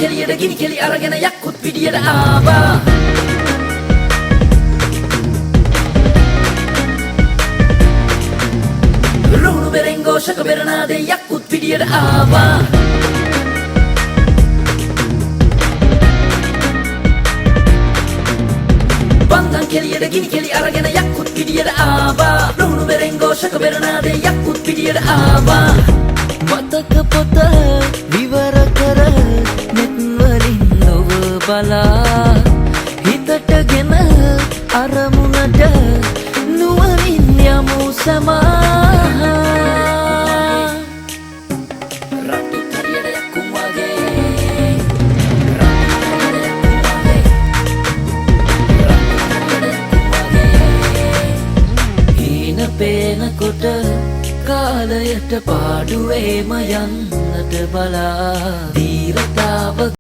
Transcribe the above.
කෙලියට ගිනි කෙලි අරගෙන යක්කුත් පිටියට ආවා රුණු බෙරෙන් ഘോഷක බෙරනාදේ යක්කුත් පිටියට ආවා බංගන් කෙලියට ගිනි කෙලි අරගෙන යක්කුත් පිටියට ආවා රුණු බෙරෙන් ഘോഷක බෙරනාදේ යක්කුත් පිටියට ආවා මතක පොත විවර කර නෙත් වලින් ඔබ බලා හිතටගෙන අරමුණට නුවණින් යමු සමා රතු තරියට යක්කුම් වගේ හීන පේනකොට කාලයට පාඩුවේම යන්නට බලා දීරතාව